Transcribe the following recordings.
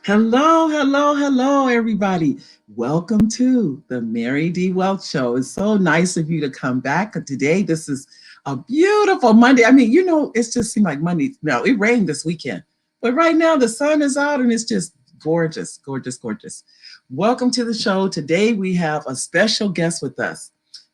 Hello, hello, hello, everybody. Welcome to the Mary D. Welch Show. It's so nice of you to come back today. This is a beautiful Monday. I mean, it's just seemed like Monday. No, it rained this weekend, but right now the sun is out and it's just gorgeous, gorgeous, gorgeous. Welcome to the show. Today we have a special guest with us.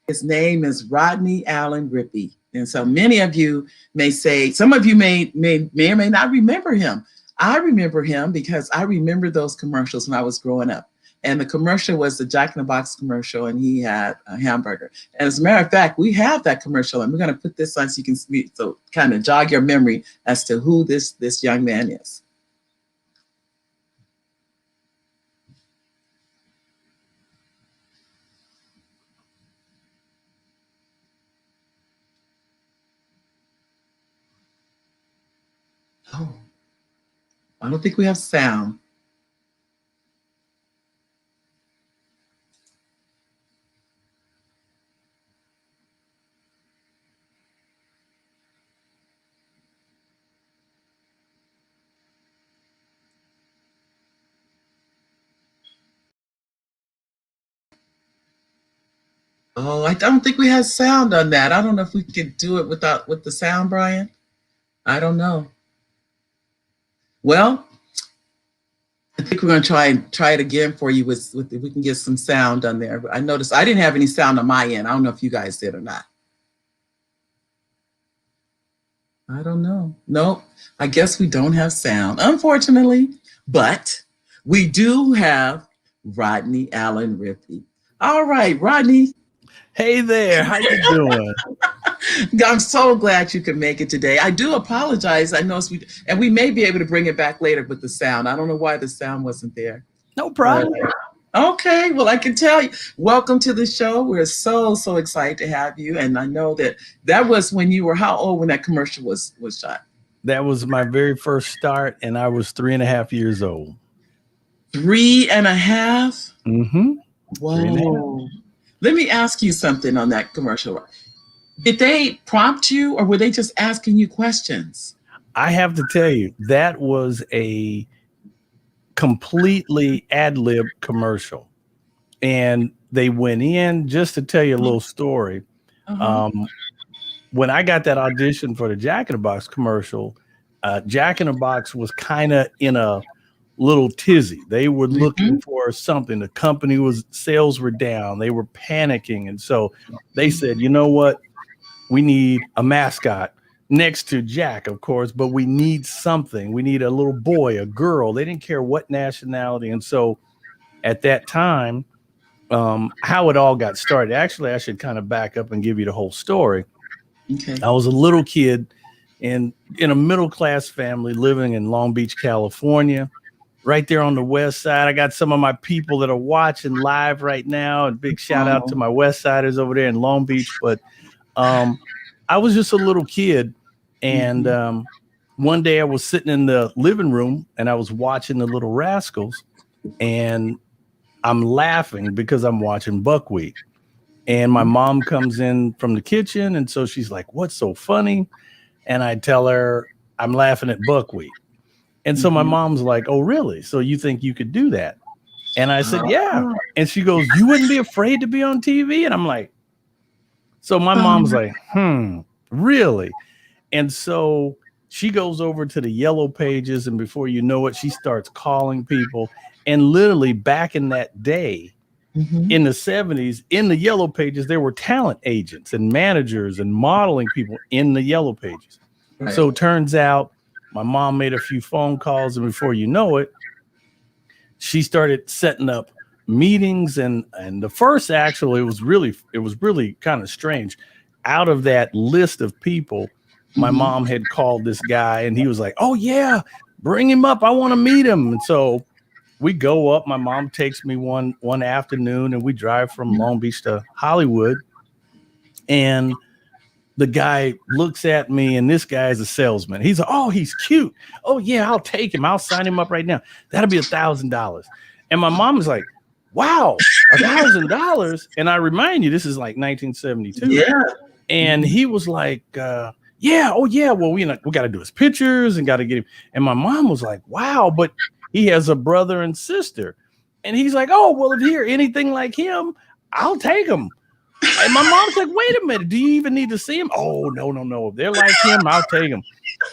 His name is Rodney Allen Rippy. And so many of you may say, some of you may or may not remember him. I remember him because I remember those commercials when I was growing up. And the commercial was the Jack in the Box commercial, and he had a hamburger. And as a matter of fact, we have that commercial, and we're going to put this on so you can see, so kind of jog your memory as to who this young man is. Oh, I don't think we have sound. Oh, I don't think we have sound on that. I don't know if we could do it with the sound, Brian. I don't know. Well, I think we're going to try it again for you with if we can get some sound on there. I noticed I didn't have any sound on my end. I don't know if you guys did or not. I don't know. Nope. I guess we don't have sound, unfortunately, but we do have Rodney Allen Rippy. All right, Rodney. Hey there, how you doing? I'm so glad you could make it today. I do apologize. I know we may be able to bring it back later with the sound. I don't know why the sound wasn't there. No problem. Okay, well, I can tell you. Welcome to the show. We're so excited to have you. And I know that was when you were how old when that commercial was shot? That was my very first start, and I was 3.5 years old. 3.5? Mm-hmm. Whoa. Let me ask you something on that commercial. Did they prompt you or were they just asking you questions? I have to tell you, that was a completely ad-lib commercial. And they went in, just to tell you a little story. When I got that audition for the Jack in the Box commercial, Jack in the Box was kind of in a little tizzy. They were looking for something. The company sales were down. They were panicking. And so they said, you know what? We need a mascot next to Jack, of course, but we need something. We need a little boy, a girl. They didn't care what nationality. And so at that time, how it all got started, actually, I should kind of back up and give you the whole story. Okay. I was a little kid in a middle-class family living in Long Beach, California, right there on the west side. I got some of my people that are watching live right now, and big shout out to my West Siders over there in Long Beach. But I was just a little kid, and one day I was sitting in the living room and I was watching the Little Rascals, and I'm laughing because I'm watching Buckwheat. And my mom comes in from the kitchen, and so she's like, "What's so funny?" And I tell her I'm laughing at Buckwheat. And so my mom's like, "Oh, really? So you think you could do that?" And I said, "Yeah." And she goes, "You wouldn't be afraid to be on TV?" And I'm like, so my mom's like, really? And so she goes over to the Yellow Pages, and before you know it, she starts calling people. And literally back in that day, in the 70s, in the Yellow Pages, there were talent agents and managers and modeling people in the Yellow Pages. Right. So it turns out my mom made a few phone calls, and before you know it, she started setting up meetings. And the first, actually, it was really kind of strange. Out of that list of people, my mom had called this guy, and he was like, "Oh yeah, bring him up. I want to meet him." And so we go up. My mom takes me one afternoon, and we drive from Long Beach to Hollywood. And the guy looks at me, and this guy is a salesman. He's like, "Oh, he's cute. Oh yeah, I'll take him. I'll sign him up right now. That'll be $1,000." And my mom is like, "Wow, $1,000?" And I remind you, this is like 1972. Yeah. And he was like, "Yeah, oh yeah. Well, we got to do his pictures and got to get him." And my mom was like, "Wow, but he has a brother and sister. And he's like, oh, well, if you're anything like him, I'll take him. And my mom's like, wait a minute, do you even need to see him? Oh, no. If they're like him, I'll take him.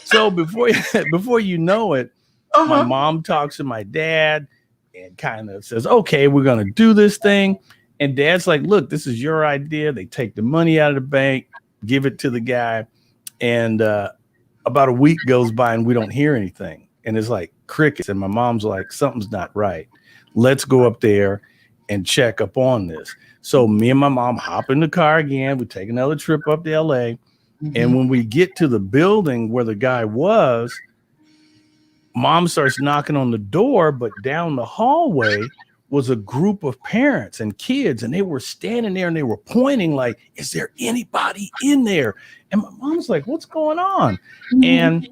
So before you know it, my mom talks to my dad and kind of says, okay, we're going to do this thing. And dad's like, look, this is your idea. They take the money out of the bank, give it to the guy. And about a week goes by and we don't hear anything. And it's like crickets. And my mom's like, something's not right. Let's go up there and check up on this. So me and my mom hop in the car again. We take another trip up to LA. And when we get to the building where the guy was, mom starts knocking on the door, but down the hallway was a group of parents and kids, and they were standing there and they were pointing like, is there anybody in there? And my mom's like, what's going on? And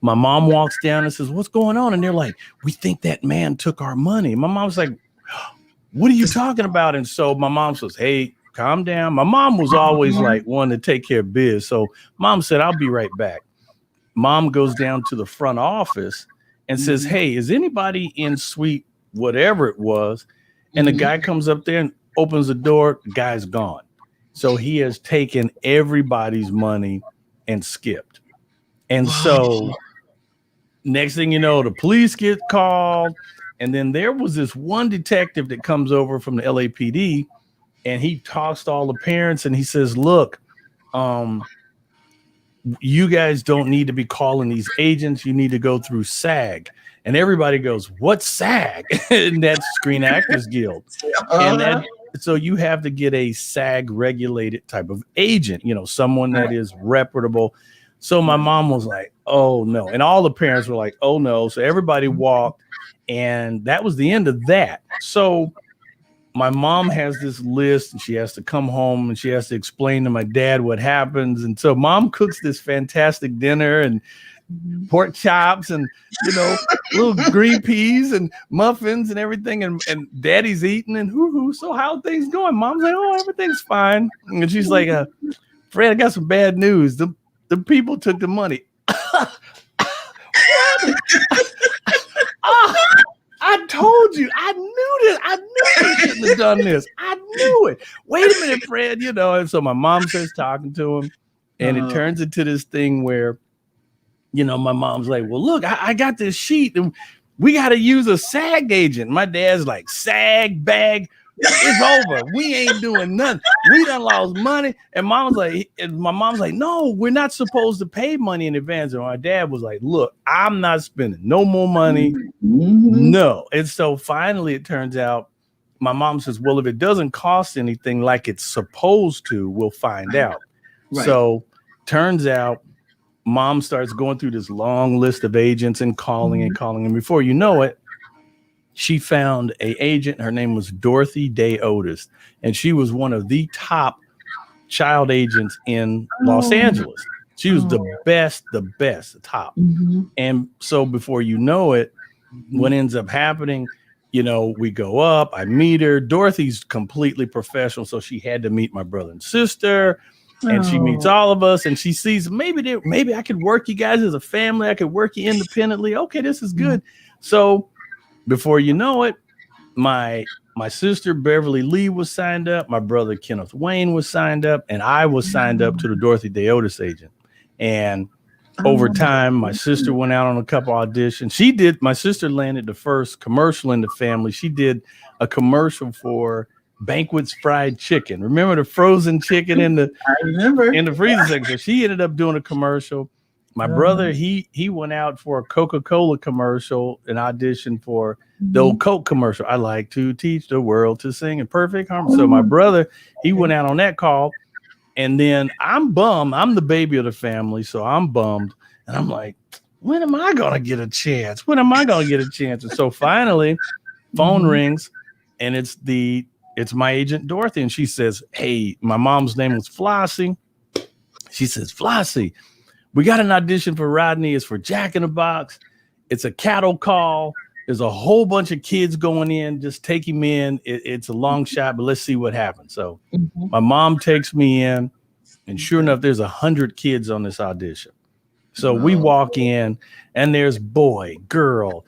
my mom walks down and says, what's going on? And they're like, we think that man took our money. My mom's like, what are you talking about? And so my mom says, hey, calm down. My mom was always like one to take care of biz. So mom said, I'll be right back. Mom goes down to the front office and says, hey, is anybody in suite whatever it was? And the guy comes up there and opens the door. The guy's gone. So he has taken everybody's money and skipped. And so next thing you know, the police get called. And then there was this one detective that comes over from the LAPD, and he talks to all the parents and he says, look, you guys don't need to be calling these agents. You need to go through SAG. And everybody goes, what's SAG? And that's Screen Actors Guild. And so you have to get a SAG regulated type of agent, someone that is reputable. So my mom was like, oh no. And all the parents were like, oh no. So everybody walked, and that was the end of that. So my mom has this list, and she has to come home and she has to explain to my dad what happens. And so mom cooks this fantastic dinner and pork chops and, little green peas and muffins and everything. And daddy's eating and hoo-hoo. So how are things going? Mom's like, oh, everything's fine. And she's like, Fred, I got some bad news. The people took the money. I told you, I knew this. I knew you shouldn't have done this. I knew it. Wait a minute, Fred, And so my mom starts talking to him, and it turns into this thing where, my mom's like, well, look, I got this sheet, and we got to use a SAG agent. My dad's like, SAG bag, it's over. We ain't doing nothing. We done lost money. And my mom's like, no, we're not supposed to pay money in advance. And my dad was like, look, I'm not spending no more money. No. And so finally it turns out my mom says, well, if it doesn't cost anything like it's supposed to, we'll find out. Right. So turns out mom starts going through this long list of agents and calling and calling. And before you know it, she found an agent. Her name was Dorothy Day Otis, and she was one of the top child agents in Los Angeles. She was the best, the top. And so before you know it, what ends up happening, we go up, I meet her. Dorothy's completely professional, so she had to meet my brother and sister, and she meets all of us, and she sees maybe I could work you guys as a family. I could work you independently. Okay, this is good. So before you know it, my sister Beverly Lee was signed up, my brother Kenneth Wayne was signed up, and I was signed up to the Dorothy Day Otis agent. And over time, my sister went out on a couple auditions. My sister landed the first commercial in the family. She did a commercial for Banquet's Fried Chicken. Remember the frozen chicken in the freezer section? She ended up doing a commercial. My brother, he went out for a Coca-Cola commercial, an audition for the old Coke commercial. I like to teach the world to sing in perfect harmony. So my brother, he went out on that call, and then I'm bummed. I'm the baby of the family, so I'm bummed. And I'm like, when am I going to get a chance? And so finally, phone rings, and it's my agent, Dorothy. And she says, hey, my mom's name was Flossie. She says, Flossie, we got an audition for Rodney. It's for Jack in the Box. It's a cattle call. There's a whole bunch of kids going in. Just take him in. It's a long shot, but let's see what happens. So my mom takes me in, and sure enough, there's 100 kids on this audition. So we walk in, and there's boy, girl,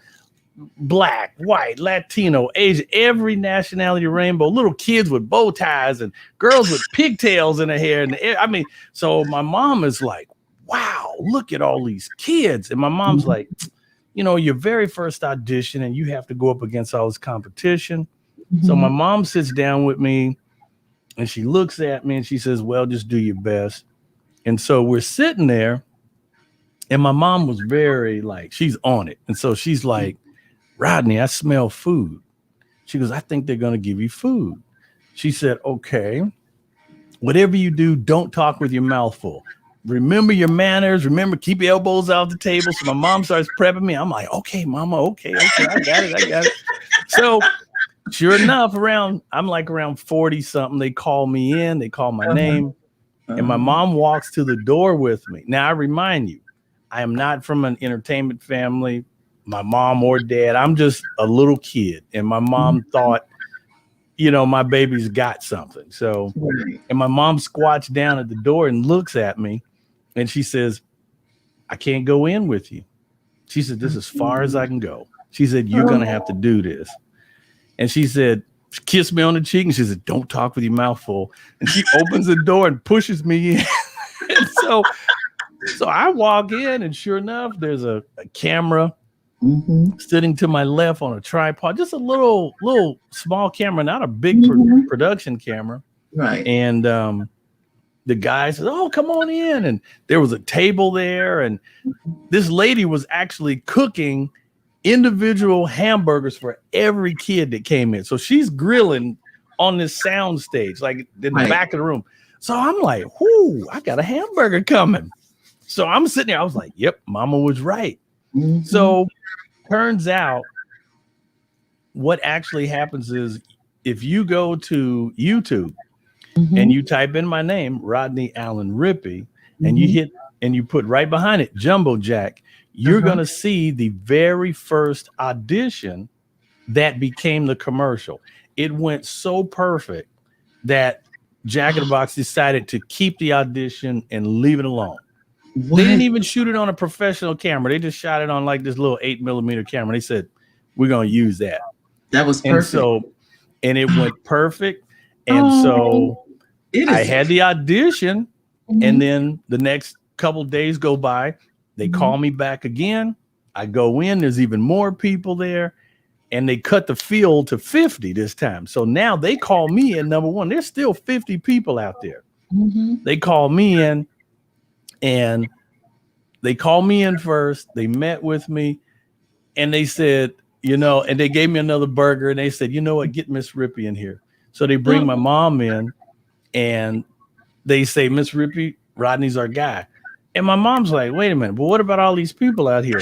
black, white, Latino, Asian, every nationality rainbow, little kids with bow ties and girls with pigtails in their hair. And I mean, so my mom is like, wow, look at all these kids. And my mom's like, you know, your very first audition and you have to go up against all this competition. So my mom sits down with me and she looks at me and she says, well, just do your best. And so we're sitting there and my mom was very like, she's on it. And so she's like, Rodney, I smell food. She goes, I think they're going to give you food. She said, okay, whatever you do, don't talk with your mouth full. Remember your manners. Remember, keep your elbows off the table. So my mom starts prepping me. I'm like, okay, mama, okay, I got it. So sure enough, I'm like around 40 something. They call me in, they call my name, and my mom walks to the door with me. Now I remind you, I am not from an entertainment family. My mom or dad, I'm just a little kid. And my mom thought, you know, my baby's got something. So, and my mom squats down at the door and looks at me and she says, I can't go in with you. She said, this is as far as I can go. She said, you're going to have to do this. And she said, she kissed me on the cheek and she said, don't talk with your mouth full. And she opens the door and pushes me in. And so I walk in and sure enough, there's a camera sitting to my left on a tripod, just a little small camera, not a big production camera. Right. And the guy says, oh, come on in. And there was a table there. And this lady was actually cooking individual hamburgers for every kid that came in. So she's grilling on this sound stage, like in the back of the room. So I'm like, whoo, I got a hamburger coming. So I'm sitting there. I was like, yep, mama was right. So turns out what actually happens is if you go to YouTube and you type in my name, Rodney Allen Rippy, and you hit and you put right behind it, Jumbo Jack, you're going to see the very first audition that became the commercial. It went so perfect that Jack in the Box decided to keep the audition and leave it alone. What? They didn't even shoot it on a professional camera. They just shot it on like this little 8mm camera. They said, we're going to use that. That was perfect. And it went perfect. And so I had the audition. And then the next couple days go by. They call me back again. I go in. There's even more people there. And they cut the field to 50 this time. So now they call me in number one. There's still 50 people out there. They call me in. And they called me in first. They met with me. And they said, you know, and they gave me another burger. And they said, you know what, get Miss Rippy in here. So they bring my mom in. And they say, Miss Rippy, Rodney's our guy. And my mom's like, wait a minute, but what about all these people out here?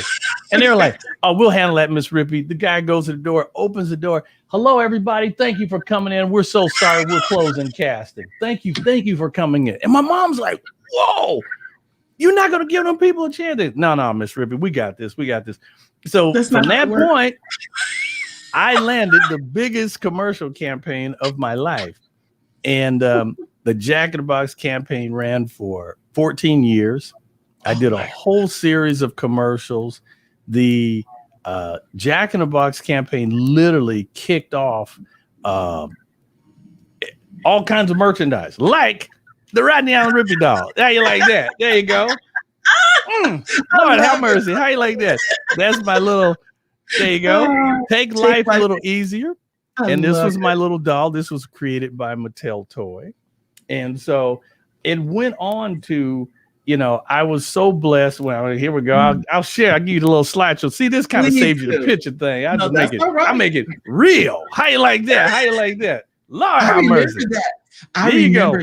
And they're like, oh, we'll handle that, Miss Rippy. The guy goes to the door, opens the door. Hello, everybody. Thank you for coming in. We're so sorry we're closing casting. Thank you for coming in. And my mom's like, whoa, you're not going to give them people a chance? No, Miss Rippy, we got this. So from that point, I landed the biggest commercial campaign of my life. And the Jack in the Box campaign ran for 14 years. I did a whole series of commercials. The Jack in the Box campaign literally kicked off all kinds of merchandise, like the Rodney Allen Rippy doll. How you like that? There you go. Lord have mercy. How you like that? That's my little, there you go. Take life a little easier. And this was my little doll. This was created by Mattel Toy. And so it went on to, you know, I was so blessed. Well, here we go. I'll share. I'll give you the little slideshow. See, this kind of saves you the picture thing. I make it real. How you like that? Lord have mercy. There you go.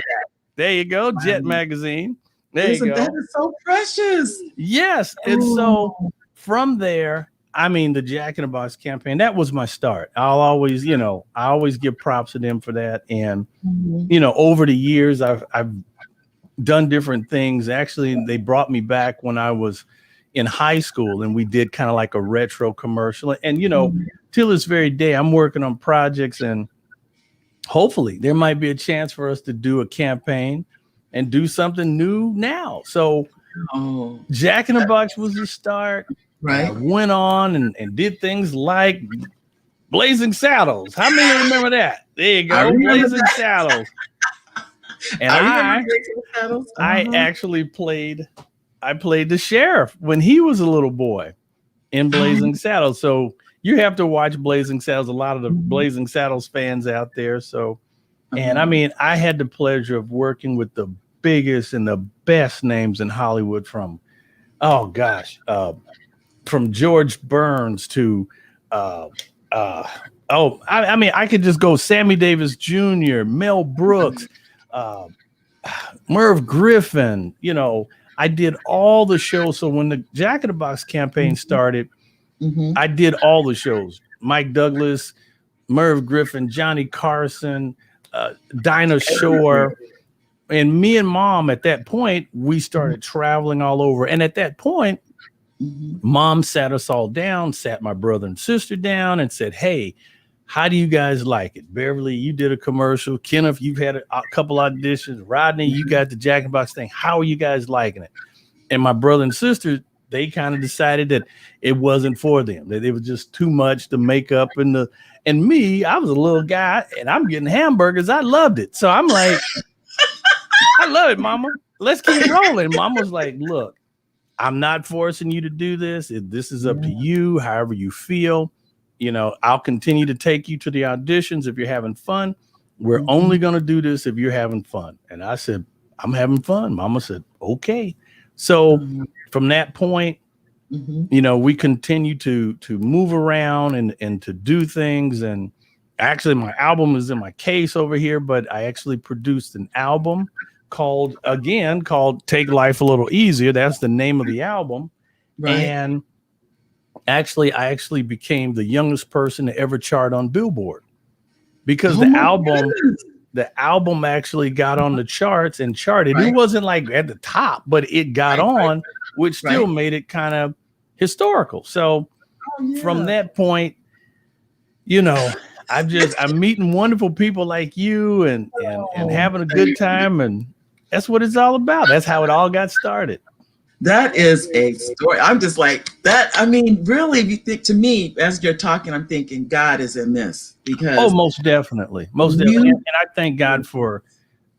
There you go. Jet Magazine. There you go. That is so precious. Yes. And so from there, I mean, the Jack in the Box campaign, that was my start. I always give props to them for that. And, you know, over the years, I've done different things. Actually, they brought me back when I was in high school and we did kind of like a retro commercial. And, you know, till this very day, I'm working on projects and hopefully there might be a chance for us to do a campaign and do something new now. So Jack in the Box was the start. And I Right. went on and did things like Blazing Saddles. How many remember that? There you I go, remember Blazing Saddles. And I remember Blazing Saddles. I actually played the sheriff when he was a little boy in Blazing Saddles. So you have to watch Blazing Saddles. A lot of the Blazing Saddles fans out there. So, and I mean, I had the pleasure of working with the biggest and the best names in Hollywood from, oh gosh, from George Burns to, I mean, I could just go Sammy Davis Jr., Mel Brooks, Merv Griffin. You know, I did all the shows. So when the Jack in the Box campaign started, I did all the shows. Mike Douglas, Merv Griffin, Johnny Carson, Dinah Shore. And me and Mom, at that point, we started traveling all over. And at that point, Mom sat us all down, sat my brother and sister down and said, hey, how do you guys like it? Beverly, you did a commercial. Kenneth, you've had a couple auditions. Rodney, you got the Jack in the Box thing. How are you guys liking it? And my brother and sister, they kind of decided that it wasn't for them, that it was just too much, the makeup and me, I was a little guy and I'm getting hamburgers. I loved it. So I'm like, I love it, Mama. Let's keep rolling. Mama's like, look, I'm not forcing you to do this. This is up to you, however you feel. You know, I'll continue to take you to the auditions if you're having fun. We're only going to do this if you're having fun. And I said, I'm having fun. Mama said, okay. So from that point, you know, we continue to move around and to do things. And actually my album is in my case over here, but I actually produced an album called Take Life a Little Easier. That's the name of the album. Right. And I actually became the youngest person to ever chart on Billboard because the album actually got on the charts and charted. Right. It wasn't like at the top, but it got on, which still made it kind of historical. So from that point, you know, I'm meeting wonderful people like you and having a good time. And that's what it's all about. That's how it all got started. That is a story. I'm just like that. I mean, really, if you think, to me, as you're talking, I'm thinking God is in this because most definitely. And I thank God for,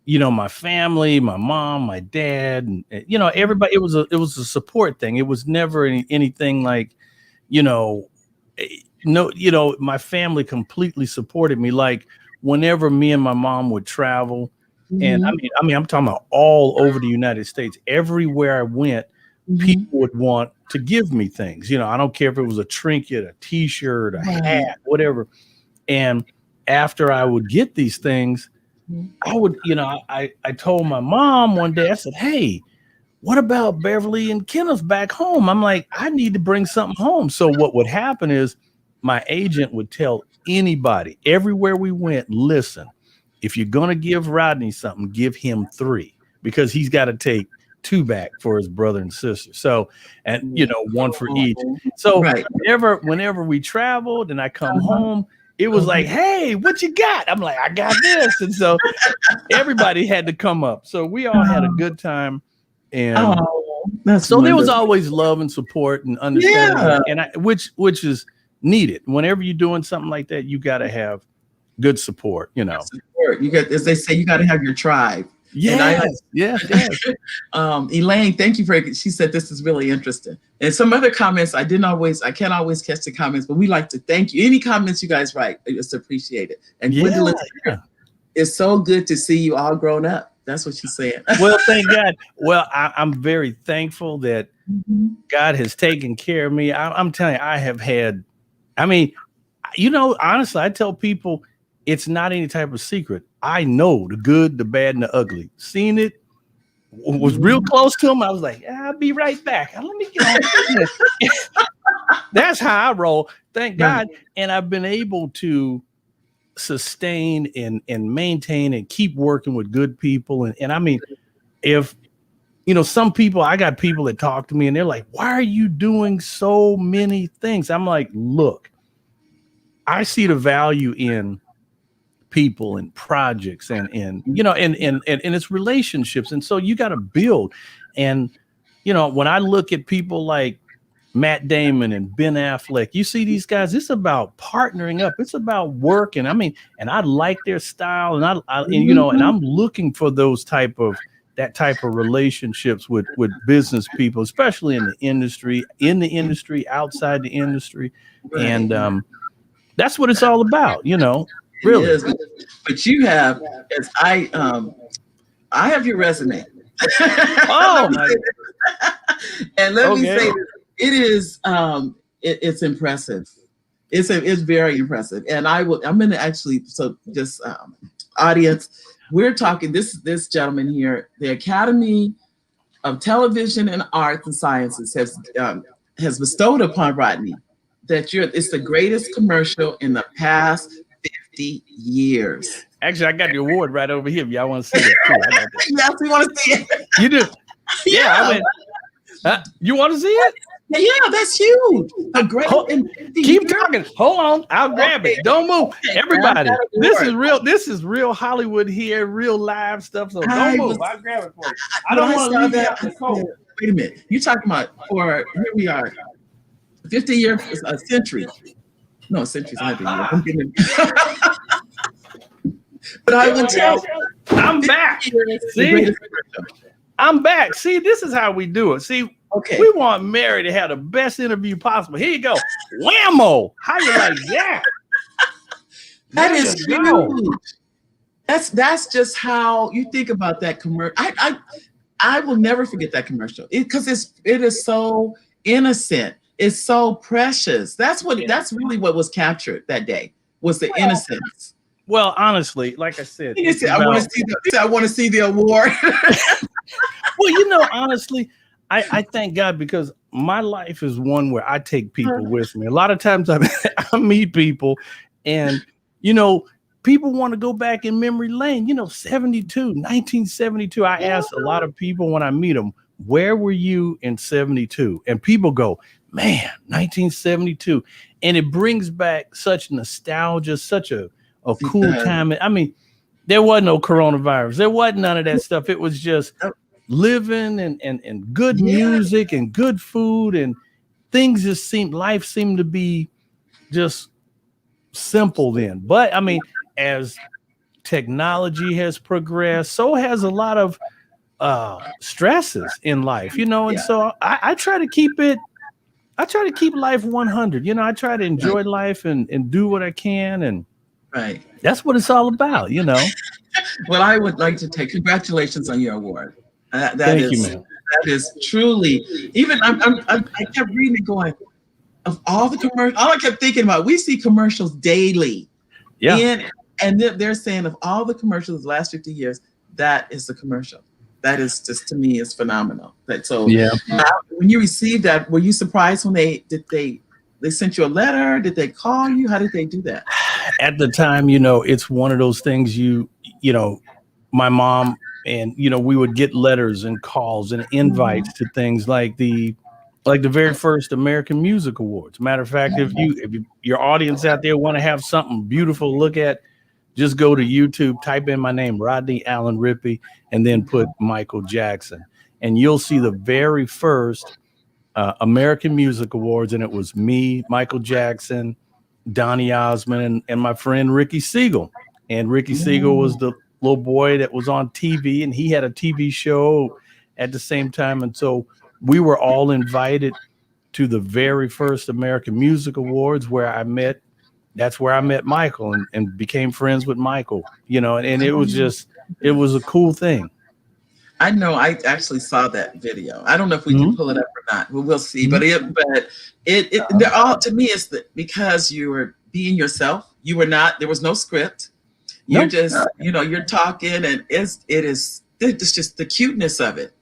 you know, my family, my mom, my dad, and you know, everybody. It was a support thing. It was never anything like, you know, my family completely supported me. Like whenever me and my mom would travel, and I mean, I'm talking about all over the United States. Everywhere I went, people would want to give me things. You know, I don't care if it was a trinket, a T-shirt, a hat, whatever. And after I would get these things, I would, you know, I told my mom one day, I said, hey, what about Beverly and Kenneth back home? I'm like, I need to bring something home. So what would happen is my agent would tell anybody everywhere we went, listen, if you're going to give Rodney something, give him 3 because he's got to take 2 back for his brother and sister. So, and you know, 1 for each. So whenever we traveled and I come home, it was like, hey, what you got? I'm like, I got this. And so everybody had to come up. So we all had a good time. And so there was always love and support and understanding. And which is needed. Whenever you're doing something like that, you got to have good support, you know. You got, as they say, you got to have your tribe. Yes. Elaine, thank you for. She said this is really interesting. And some other comments I can't always catch the comments, but we like to thank you. Any comments you guys write, it's appreciated. And Gwendolyn, it's so good to see you all grown up. That's what she's saying. Well, thank God. Well, I'm very thankful that God has taken care of me. I'm telling you, I have had. I mean, you know, honestly, I tell people it's not any type of secret. I know the good, the bad, and the ugly. Seen it, was real close to him. I was like, I'll be right back. Let me get on. That's how I roll. Thank God. And I've been able to sustain and maintain and keep working with good people. And I mean, if, you know, some people, I got people that talk to me and they're like, why are you doing so many things? I'm like, look, I see the value in people and projects and you know, and it's relationships. And so you got to build. And, you know, when I look at people like Matt Damon and Ben Affleck. You see these guys, it's about partnering up. It's about working. I mean, and I like their style, and and I'm looking for that type of relationships with business people, especially in the industry, outside the industry. Right. And that's what it's all about, really. It is. But you have, as I have your resume. Oh my. And let me say this. It is it's impressive. It's very impressive. And I'm going to actually, so just audience, we're talking this gentleman here, the Academy of Television and Arts and Sciences has bestowed upon Rodney that it's the greatest commercial in the past 50 years. Actually, I got the award right over here. If y'all want to see it too. Yes, we want to see it. You do? Yeah. You want to see it? Yeah, that's huge. Keep talking. Hold on. I'll grab it. Don't move. Everybody, this is real Hollywood here, real live stuff. So don't move. I'll grab it for you. I don't want to leave that in the cold. Wait a minute. You're talking about here we are, 50 years, a century. No, a century's 100 years. But I would tell you, I'm back. See? I'm back. See, this is how we do it. See, we want Mary to have the best interview possible. Here you go. Whammo. How you like that? That is huge. That's just how you think about that commercial. I will never forget that commercial because it is so innocent. It's so precious. That's really what was captured that day was the innocence. Well, honestly, like I said, I want to see the award. Well, honestly, I thank God because my life is one where I take people with me. A lot of times I meet people and, people want to go back in memory lane, 1972. I ask a lot of people when I meet them, where were you in 72? And people go, man, 1972. And it brings back such nostalgia, such a cool time. I mean, there wasn't no coronavirus. There wasn't none of that stuff. It was just living and good music and good food, and things life seemed to be just simple then. But I mean, as technology has progressed, so has a lot of stresses in life, and so I try to keep life 100. I try to enjoy life and do what I can, and that's what it's all about, Well, I would like to congratulations on your award. Thank you, man. That is truly, even I kept reading it going, of all the commercials, all I kept thinking about, we see commercials daily. Yeah. And they're saying of all the commercials the last 50 years, that is the commercial. That is just, to me, is phenomenal. When you received that, were you surprised when they sent you a letter? Did they call you? How did they do that? At the time, it's one of those things my mom and, we would get letters and calls and invites to things like the very first American Music Awards. Matter of fact, if your audience out there want to have something beautiful to look at, just go to YouTube, type in my name, Rodney Allen Rippy, and then put Michael Jackson. And you'll see the very first American Music Awards. And it was me, Michael Jackson, Donny Osmond, and my friend Ricky Siegel. And Ricky Siegel was the little boy that was on TV, and he had a TV show at the same time. And so we were all invited to the very first American Music Awards that's where I met Michael and became friends with Michael, and it was a cool thing. I know I actually saw that video. I don't know if we can pull it up or not. We'll see. But they're all, to me, it's because you were being yourself. You were not, there was no script. You're just, you're talking, and it's just the cuteness of it.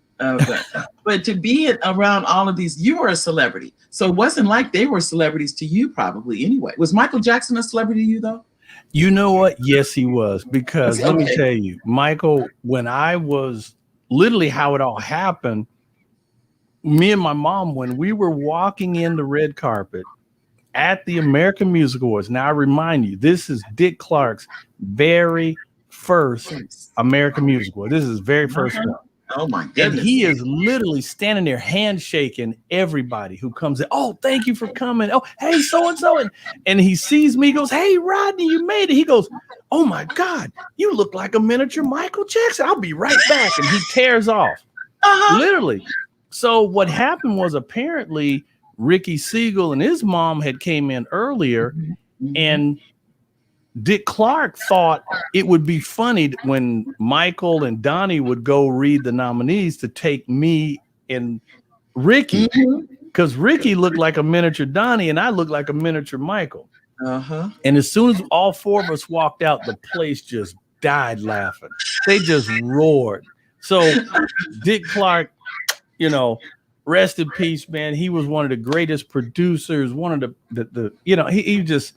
But to be around all of these, you were a celebrity. So it wasn't like they were celebrities to you probably anyway. Was Michael Jackson a celebrity to you though? You know what? Yes, he was. Because let me tell you, Michael, when I was literally how it all happened, me and my mom, when we were walking in the red carpet at the American Music Awards. Now I remind you, this is Dick Clark's very first American Music Award. This is his very first one. Oh my And goodness. he is literally standing there handshaking everybody who comes in. Oh, thank you for coming. Oh, hey, so-and-so. And he sees me, he goes, hey, Rodney, you made it. He goes, oh my God, you look like a miniature Michael Jackson. I'll be right back. And he tears off. Literally. So what happened was apparently Ricky Siegel and his mom had came in earlier, and Dick Clark thought it would be funny when Michael and Donnie would go read the nominees to take me and Ricky, because Ricky looked like a miniature Donnie and I looked like a miniature Michael. And as soon as all four of us walked out, the place just died laughing. They just roared. So Dick Clark, you know, rest in peace, man. He was one of the greatest producers, one of the you know, he just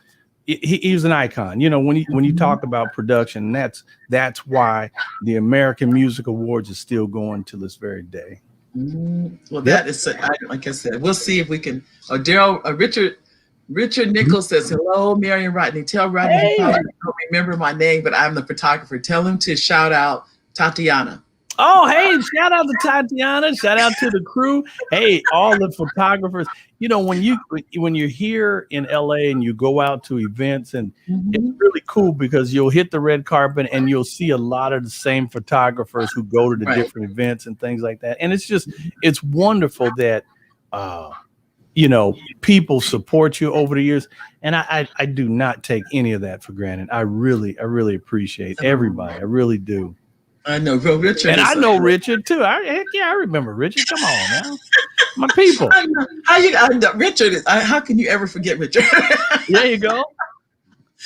he was an icon. You know, when you talk about production, that's why the American Music Awards is still going to this very day. Well, that is, like I said, we'll see if we can. Daryl, Richard Nichols says, hello, Mary and Rodney. Tell Rodney he probably don't remember my name, but I'm the photographer. Tell him to shout out Tatiana. Oh, hey, shout out to Tatiana. Shout out to the crew. Hey, all the photographers. You know, when you're here in LA and you go out to events, and it's really cool because you'll hit the red carpet and you'll see a lot of the same photographers who go to the different events and things like that. And it's wonderful that you know, people support you over the years. And I do not take any of that for granted. I really appreciate everybody. I really do. I know Richard, and I know Richard too. I remember Richard. Come on now, my people. I know Richard. How can you ever forget Richard? There you go.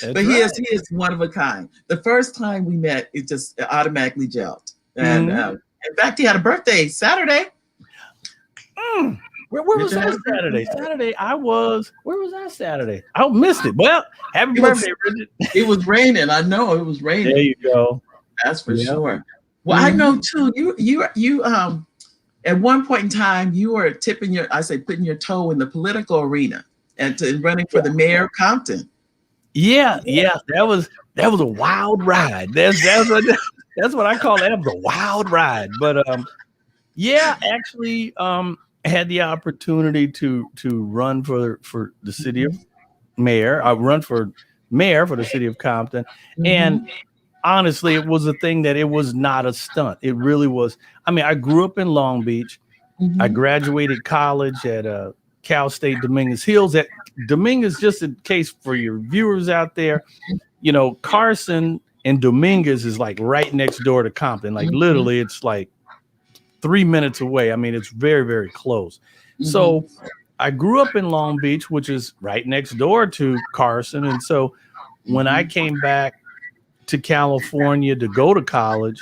That's but he is one of a kind. The first time we met, it just automatically gelled. And in fact, he had a birthday Saturday. Where was I Saturday? Saturday, where was I Saturday? I missed it. Well, happy birthday, Richard. It was raining. I know it was raining. There you go. That's for sure. Well, I know too. You at one point in time you were putting your toe in the political arena and running for the mayor of Compton. Yeah, that was a wild ride. That's what I call that. It was a wild ride. But actually, I had the opportunity to run for the city of mayor. I run for mayor for the city of Compton, and honestly, it was a thing that it was not a stunt. It really was. I mean, I grew up in Long Beach. I graduated college at Cal State Dominguez Hills. At Dominguez, just in case for your viewers out there, you know, Carson and Dominguez is like right next door to Compton. Like literally, it's like 3 minutes away. I mean, it's very, very close. So I grew up in Long Beach, which is right next door to Carson. And so when I came back to California to go to college,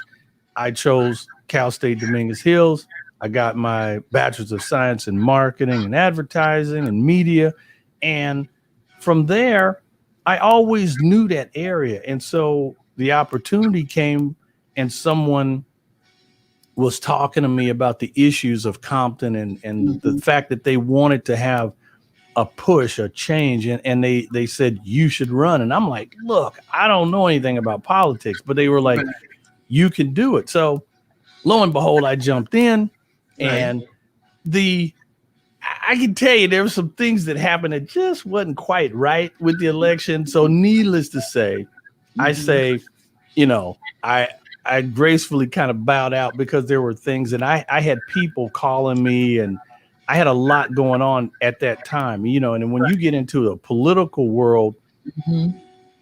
I chose Cal State Dominguez Hills. I got my bachelor's of science in marketing and advertising and media. And from there, I always knew that area. And so the opportunity came and someone was talking to me about the issues of Compton and the fact that they wanted to have a push, a change. And they said, you should run. And I'm like, look, I don't know anything about politics, but they were like, you can do it. So lo and behold, I jumped in and I can tell you there were some things that happened that just wasn't quite right with the election. So needless to say, I say, you know, I gracefully kind of bowed out because there were things and I had people calling me and I had a lot going on at that time, you know, and when you get into the political world,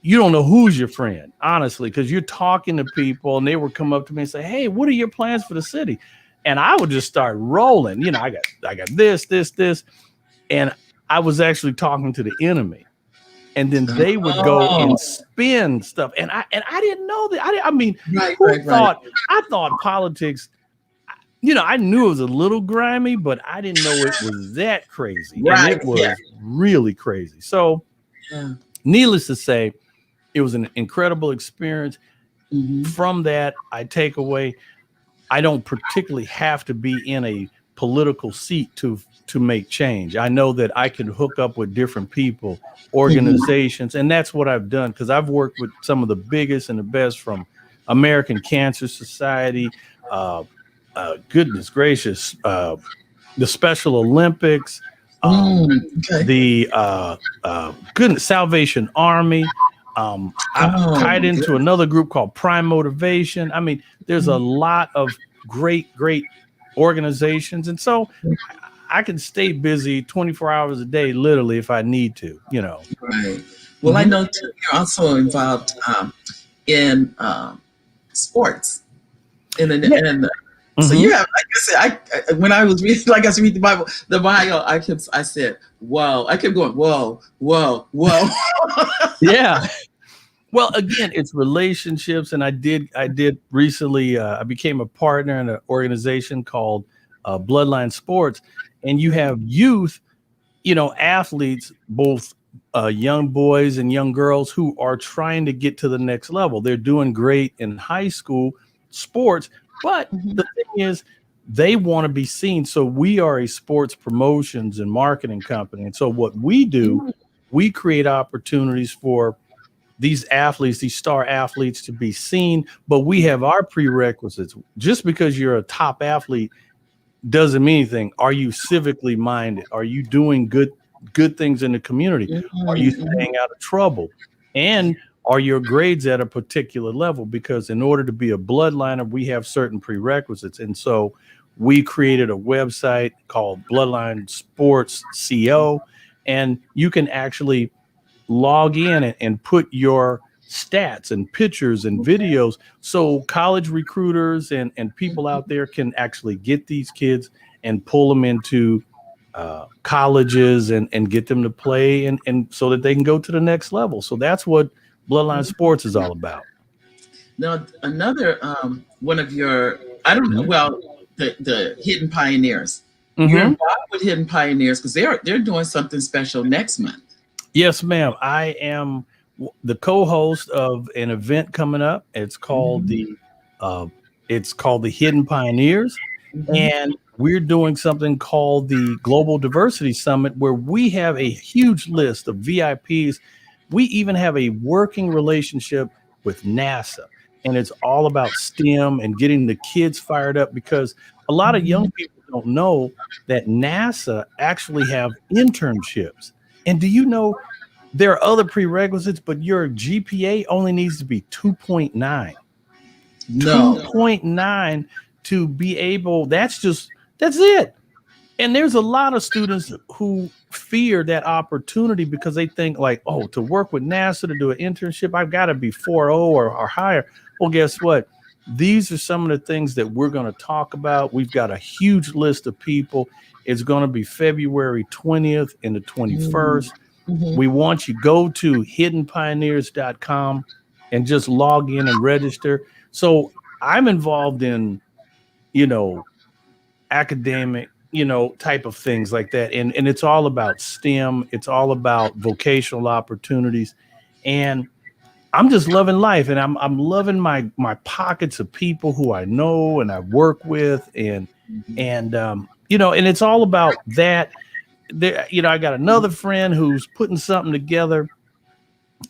you don't know who's your friend, honestly, because you're talking to people and they would come up to me and say, hey, what are your plans for the city? And I would just start rolling. You know, I got this. And I was actually talking to the enemy. And then they would go and spin stuff. And I didn't know that. I mean, I thought politics, you know, I knew it was a little grimy, but I didn't know it was that crazy. And it was really crazy. So needless to say, it was an incredible experience. From that, I take away, I don't particularly have to be in a political seat to make change. I know that I can hook up with different people, organizations, and that's what I've done because I've worked with some of the biggest and the best from American Cancer Society, goodness gracious, the Special Olympics, um, Okay. the goodness Salvation Army. I'm Oh, tied into good. another group called Prime Motivation. I mean, there's a lot of great organizations, and so I can stay busy 24 hours a day, literally, if I need to. Right. Well, I Hmm. know too, you're also involved in sports. Yeah. And so Hmm. you have, like I said, when I was reading, like I said, read the Bible, the bio, I said, whoa, I kept going, whoa, whoa, whoa. Yeah. Well, again, it's relationships, and I did recently. I became a partner in an organization called Bloodline Sports, and you Right. have youth, athletes, both young boys and young girls who are trying to get to the next level. They're doing great in high school sports, but Mhm. the thing is, they want to be seen. So we are a sports promotions and marketing company, and so what we do, we create opportunities for these athletes, these star athletes to be seen, but we have our prerequisites. Just because you're a top athlete doesn't mean anything. Are you civically minded? Are you doing good things in the community? Are you Mhm. staying out of trouble? And are your grades at a particular level? Because in order to be a bloodliner, we have certain prerequisites. And so we created a website called Bloodline Sports CO, and you can actually log in and put your stats and pictures and videos so college recruiters and people out there can actually get these kids and pull them into colleges and get them to play and so that they can go to the next level. So that's what Bloodline Mhm. Sports is all about. Now, another one of your, I don't know, Mhm. well, the Hidden Pioneers. You're Mhm. involved with Hidden Pioneers because they're doing something special next month. Yes, ma'am. I am the co-host of an event coming up. Mhm. Uh, it's called the Hidden Pioneers, Mhm. and we're doing something called the Global Diversity Summit, where we have a huge list of VIPs. We even have a working relationship with NASA, and it's all about STEM and getting the kids fired up because a lot of young Mhm. people don't know that NASA actually have internships. And do you know there are other prerequisites, but your GPA only needs to be 2.9. No. 2.9 to be able, that's it. And there's a lot of students who fear that opportunity because they think like, oh, to work with NASA to do an internship, I've got to be 4.0 or higher. Well, guess what? These are some of the things that we're going to talk about. We've got a huge list of people. It's going to be February 20th and the Mhm. 21st. Mhm. We want you go to hiddenpioneers.com and just log in and register. So I'm involved in, you know, academic, type of things like that. And it's all about STEM, it's all about vocational opportunities. And I'm just loving life and I'm loving my pockets of people who I know and I work with and it's all about that. There, I got another friend who's putting something together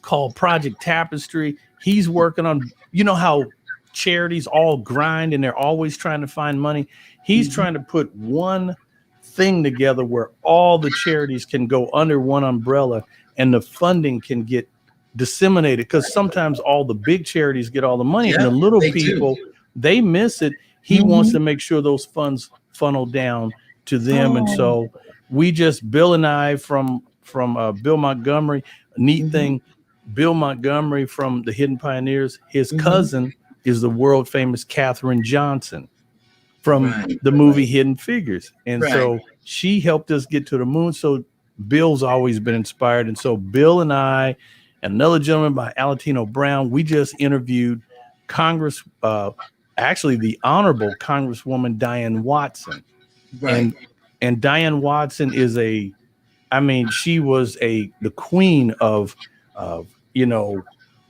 called Project Tapestry. He's working on, how charities all grind and they're always trying to find money. He's Mhm. trying to put one thing together where all the charities can go under one umbrella and the funding can get disseminated because sometimes all the big charities get all the money and Yeah, the little they do. people they miss it. He wants Mhm. to make sure those funds funnel down to them, and Oh. so we just Bill and I from Bill Montgomery. Neat Mhm. thing, Bill Montgomery from the Hidden Pioneers, his Mhm. cousin is the world famous Katherine Johnson from Right. the movie Hidden Figures. And Right. so she helped us get to the moon. So Bill's always been inspired. And so Bill and I, and another gentleman by Alatino Brown, we just interviewed Congress, actually the Honorable Congresswoman Diane Watson. Right. And Diane Watson is she was the queen of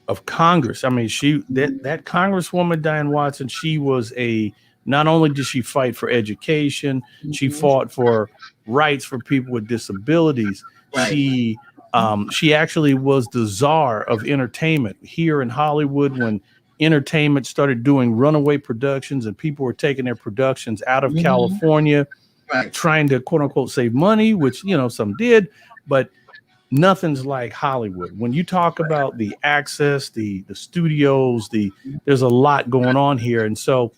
of Congress. I mean, that Congresswoman Diane Watson, she was not only did she fight for education, she Mhm. fought for rights for people with disabilities. Right. She actually was the czar of entertainment here in Hollywood when entertainment started doing runaway productions, and people were taking their productions out of California, trying to quote unquote save money, which, you know, some did, but nothing's like Hollywood. When you talk about the access, the studios, there's a lot going on here. And so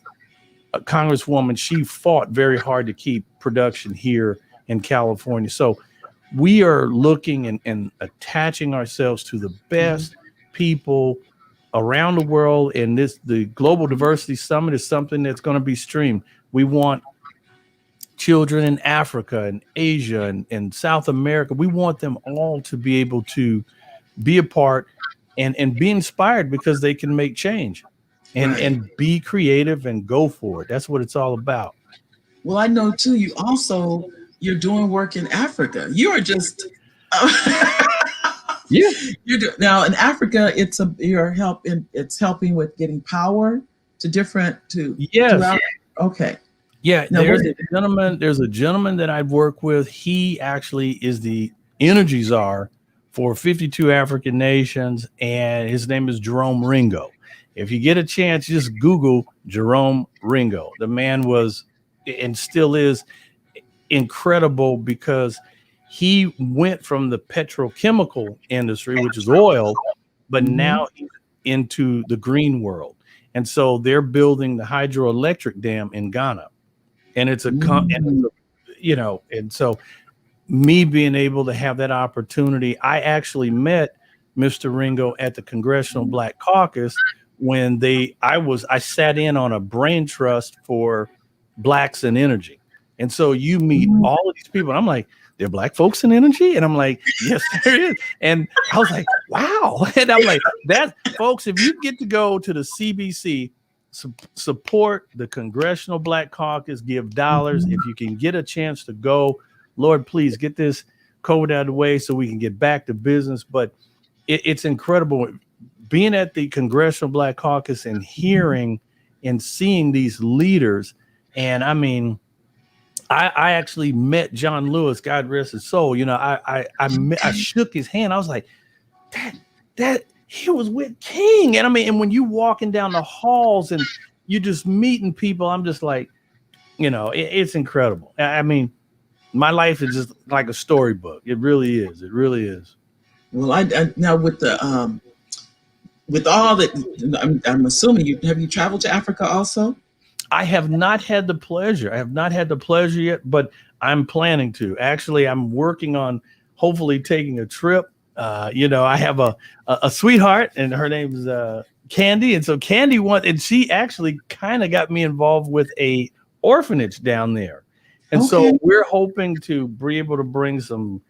a Congresswoman, she fought very hard to keep production here in California. So we are looking and attaching ourselves to the best people around the world. And the Global Diversity Summit is something that's going to be streamed. We want children in Africa and Asia and South America. We want them all to be able to be a part and be inspired, because they can make change and be creative and go for it. That's what it's all about. Well, I know too, you're doing work in Africa. You are just Yeah. Now in Africa, it's helping with getting power to different yes. Okay. Yeah, now, there's a gentleman that I've worked with. He actually is the energy czar for 52 African nations, and his name is Jerome Ringo. If you get a chance, just Google Jerome Ringo. The man was and still is incredible, because he went from the petrochemical industry, which is oil, but now into the green world. And so they're building the hydroelectric dam in Ghana. And it's and so me being able to have that opportunity, I actually met Mr. Ringo at the Congressional Black Caucus when I sat in on a brain trust for Blacks in Energy. And so you meet all of these people, and I'm like, there are Black folks in energy? And I'm like, yes, there is. And I was like, wow. And I'm like, folks, if you get to go to the CBC, support the Congressional Black Caucus, give dollars. If you can get a chance to go, Lord, please get this COVID out of the way so we can get back to business. But it's incredible being at the Congressional Black Caucus and hearing and seeing these leaders. And I mean, I actually met John Lewis, God rest his soul. You know, I shook his hand. I was like, that he was with King. And I mean, and when you walking down the halls and you just meeting people, I'm just like, you know, it's incredible. I mean, my life is just like a storybook. It really is. It really is. Well, I now with all that, I'm assuming have you traveled to Africa also? I have not had the pleasure. I have not had the pleasure yet, but I'm planning to. Actually, I'm working on hopefully taking a trip. You know, I have a sweetheart, and her name is Candy. And so Candy and she actually kind of got me involved with a orphanage down there. And so we're hoping to be able to bring some,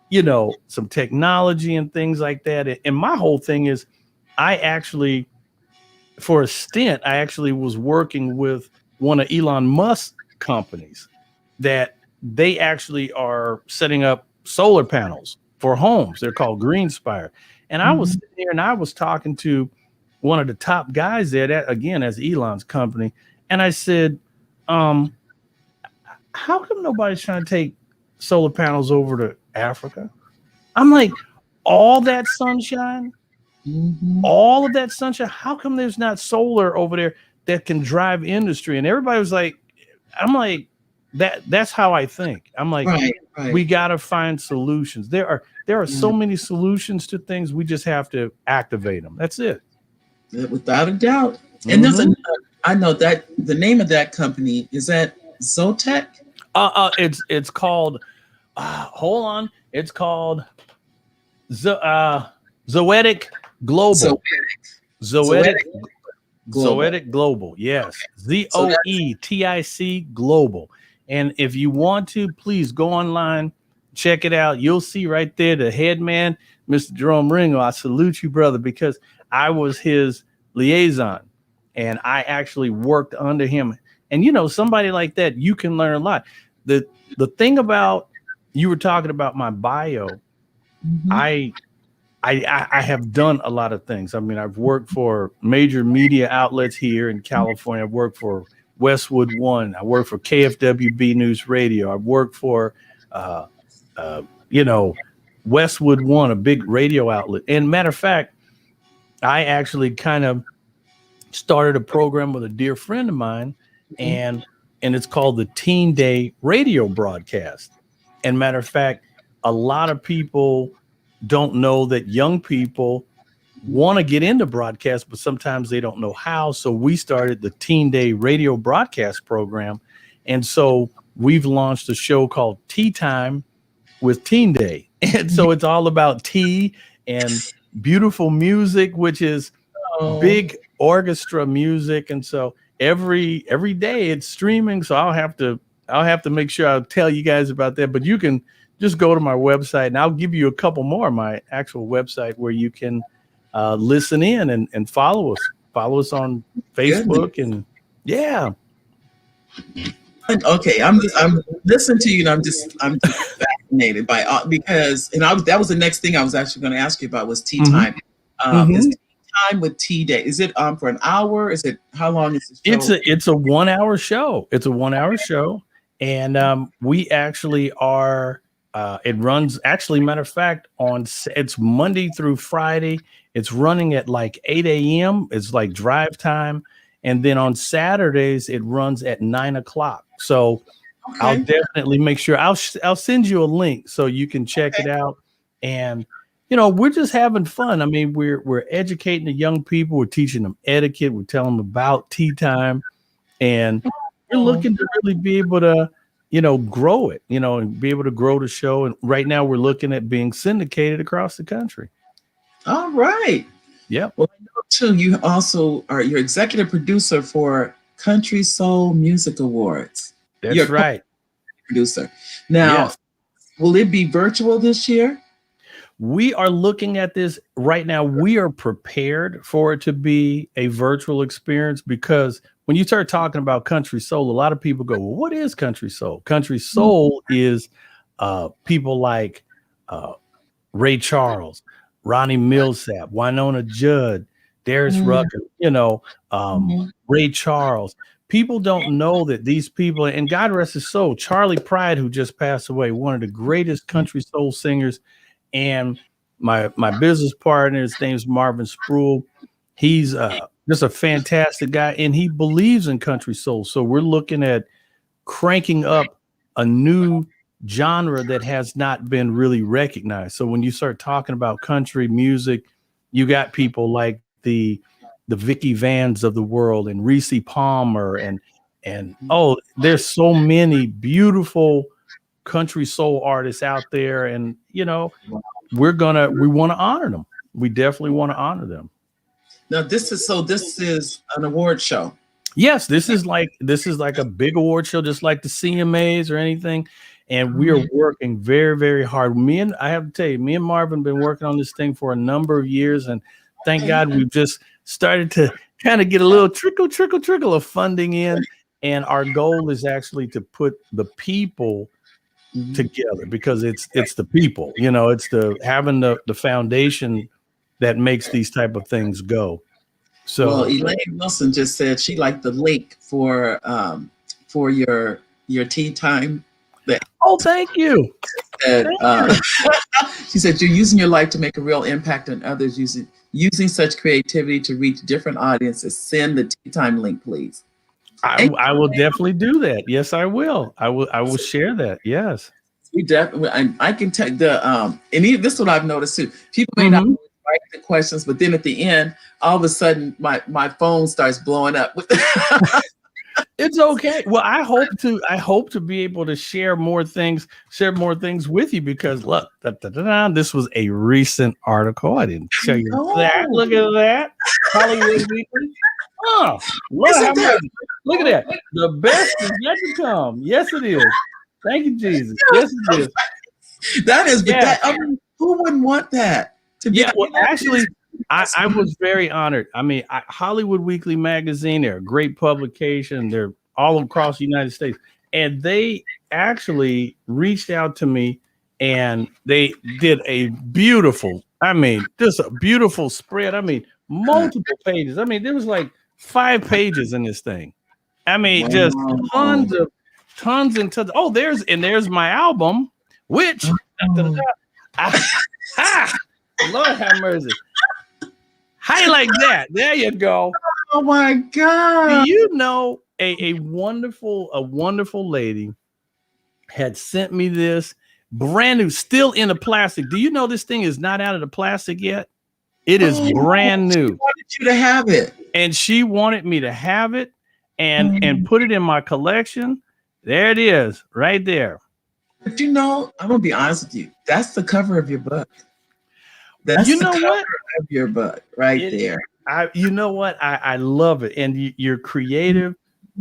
you know, some technology and things like that. And my whole thing is for a stint, I actually was working with one of Elon Musk's companies that they actually are setting up solar panels for homes. They're called Greenspire. And I was sitting there and I was talking to one of the top guys there, that again, as Elon's company. And I said, how come nobody's trying to take solar panels over to Africa? I'm like, all that sunshine, all of that sunshine, how come there's not solar over there that can drive industry? And everybody was like, I'm like, that's how I think. I'm like, we got to find solutions. There are so many solutions to things. We just have to activate them. That's it. Without a doubt. And there's I know that the name of that company, is that Zotec? It's called, hold on. It's called Zoetic Global. Zoetic Global. Yes. ZOETIC Global. And if you want to, please go online, check it out. You'll see right there the head man, Mr. Jerome Ringo. I salute you, brother, because I was his liaison and I actually worked under him. And you know, somebody like that, you can learn a lot. The thing about, you were talking about my bio, I have done a lot of things. I mean, I've worked for major media outlets here in California. I've worked for Westwood One. I worked for KFWB News Radio. I've worked for, Westwood One, a big radio outlet. And matter of fact, I actually kind of started a program with a dear friend of mine, and it's called the Teen Day radio broadcast. And matter of fact, a lot of people don't know that young people want to get into broadcast, but sometimes they don't know how. So we started the Teen Day radio broadcast program. And so we've launched a show called Tea Time with Teen Day. And so it's all about tea and beautiful music, which is big orchestra music. And so every day it's streaming. So I'll have to make sure I'll tell you guys about that. But you can just go to my website, and I'll give you a couple more, my actual website, where you can listen in and follow us on Facebook. And yeah. Okay, I'm listening to you, and I'm just fascinated by because that was the next thing I was actually going to ask you about was tea time. Is tea time with Tea Day? Is it for an hour? Is it how long is the show? It's a 1 hour show. It's a 1 hour show, and we actually are. It runs actually, matter of fact, it's Monday through Friday. It's running at like 8 a.m. It's like drive time. And then on Saturdays, it runs at 9 o'clock. So I'll definitely make sure I'll send you a link so you can check it out. And, we're just having fun. I mean, we're educating the young people. We're teaching them etiquette. We're telling them about tea time. And we're looking to really be able to, grow it, and be able to grow the show. And right now we're looking at being syndicated across the country. All right. Yeah. Well, I know too, you also are your executive producer for Country Soul Music Awards. That's right. Producer. Now, Will it be virtual this year? We are looking at this right now. We are prepared for it to be a virtual experience, because when you start talking about country soul, a lot of people go, well, what is country soul? Country soul is people like Ray Charles, Ronnie Millsap, Winona Judd, Darius Rucker, Ray Charles. People don't know that these people, and God rest his soul, Charlie Pride, who just passed away, one of the greatest country soul singers. And my business partner, his name's Marvin Spruill. He's just a fantastic guy, and he believes in country soul. So we're looking at cranking up a new genre that has not been really recognized. So when you start talking about country music, you got people like the Vicky Vans of the world, and Reese Palmer, and there's so many beautiful country soul artists out there, and we want to honor them. We definitely want to honor them. Now this is an award show. Yes, this is like a big award show, just like the CMAs or anything. And we are working very, very hard. I have to tell you, me and Marvin have been working on this thing for a number of years, and thank God we've just started to kind of get a little trickle of funding in. And our goal is actually to put the people together, because it's the people, it's having the foundation that makes these type of things go. So Elaine Wilson just said she liked the link for your tea time. Thank you. She said you're using your life to make a real impact on others, using such creativity to reach different audiences. Send the tea time link, please. I will definitely do that. Yes, I will. I will share that. Yes. We definitely. I can tell and this is what I've noticed too. People may not write the questions, but then at the end, all of a sudden, my phone starts blowing up. It's okay. Well, I hope to be able to share more things with you, because look, this was a recent article. I didn't show you that. Look at that. Hollywood Weekly. Oh, look at that. The best is yet to come. Yes, it is. Thank you, Jesus. Yes, it is. That is, who wouldn't want that? Actually, I was very honored. I mean, Hollywood Weekly magazine, they're a great publication. They're all across the United States. And they actually reached out to me, and they did a beautiful, just a beautiful spread. Multiple pages. There was like 5 pages in this thing. Just tons and tons. Oh, there's my album, which Lord have mercy. How you like that? There you go. Oh my Do God. you know a wonderful lady had sent me this brand new, still in the plastic. Do you know this thing is not out of the plastic yet? It is Oh, brand she new. wanted you to have it. And she wanted me to have it and Mm. put it in my collection. There it is, right there. But you know, I'm gonna be honest with you. That's the cover of your book. That's You the know cover what? of your book right It there. you know what? I love it. And you're creative.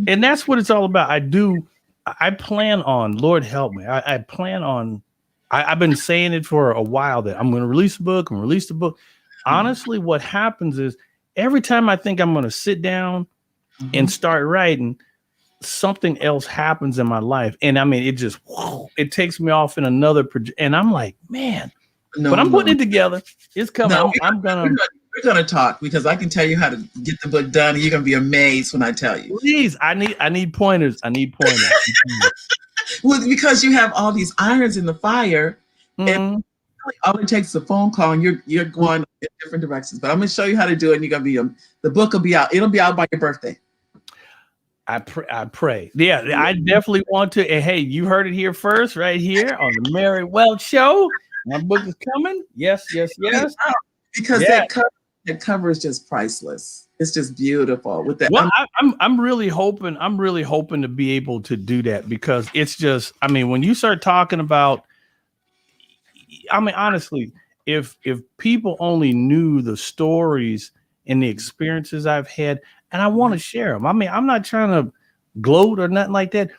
And that's what it's all about. I plan on, Lord help me. I plan on I've been saying it for a while that I'm gonna release a book, I'm gonna release the book. Honestly, what happens is every time I think I'm gonna sit down and Mhm. start writing, something else happens in my life. And I mean, it just it takes me off in another and I'm like, man, but No, I'm no, putting it together. It's coming. no. I'm gonna We're gonna talk because I can tell you how to get the book done, and you're gonna be amazed when I tell you. please. I need pointers. I need pointers. Well, because you have all these irons in the fire, and Mhm. really all it takes is a phone call, and you're going in different directions. But I'm gonna show you how to do it, and you're gonna be the book will be out. It'll be out by your birthday. I pray. Yeah, I definitely want to. And hey, you heard it here first, right here on the Mary Welch Show. My book is coming. Yes, yes, yes. Because Yeah. that cover is just priceless. It's just beautiful with that. Well, I'm really hoping to be able to do that because it's just, I mean, when you start talking about, I mean, honestly, if people only knew the stories and the experiences I've had, and I want to share them. I mean, I'm not trying to gloat or nothing like that.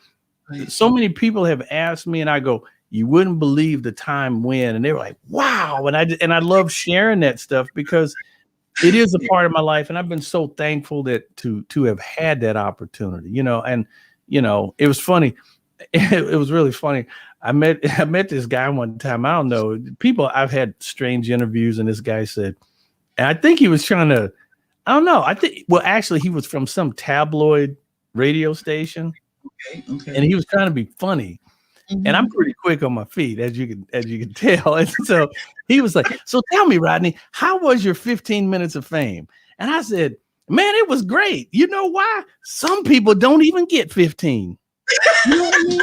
So many people have asked me, and I go, "You wouldn't believe the time when," and they were like, "Wow!" And I love sharing that stuff because it is a part of my life, and I've been so thankful that to have had that opportunity, you know. And you know, it was funny. It was really funny. I met this guy one time. I don't know people. I've had strange interviews, and this guy said, and I think he was trying to. I don't know. I think well, actually, he was from some tabloid radio station, Okay, and okay. he was trying to be funny. And I'm Mhm. pretty quick on my feet, as you can tell. And so he was like, "So tell me, Rodney, how was your 15 minutes of fame?" And I said, "Man, it was great. You know why? Some people don't even get 15. You know what I mean?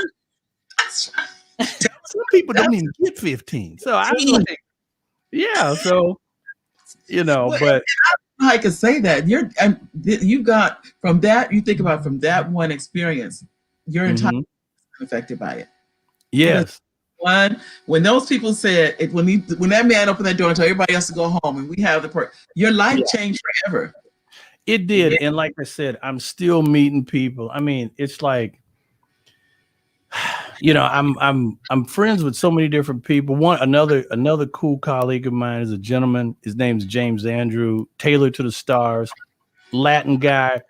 Some people don't That's even get 15." So I was 15. like, "Yeah." So you know, Well, but I could say that you got from that. You think about from that one experience, your entire mhm. life is affected by it. Because Yes, one, when those people said it, when that man opened that door and told everybody else to go home, and we have your life changed forever. it did. And like I said, I'm still meeting people. I mean, it's like you know, I'm friends with so many different people. Another cool colleague of mine is a gentleman. His name's James Andrew Taylor to the Stars, Latin guy,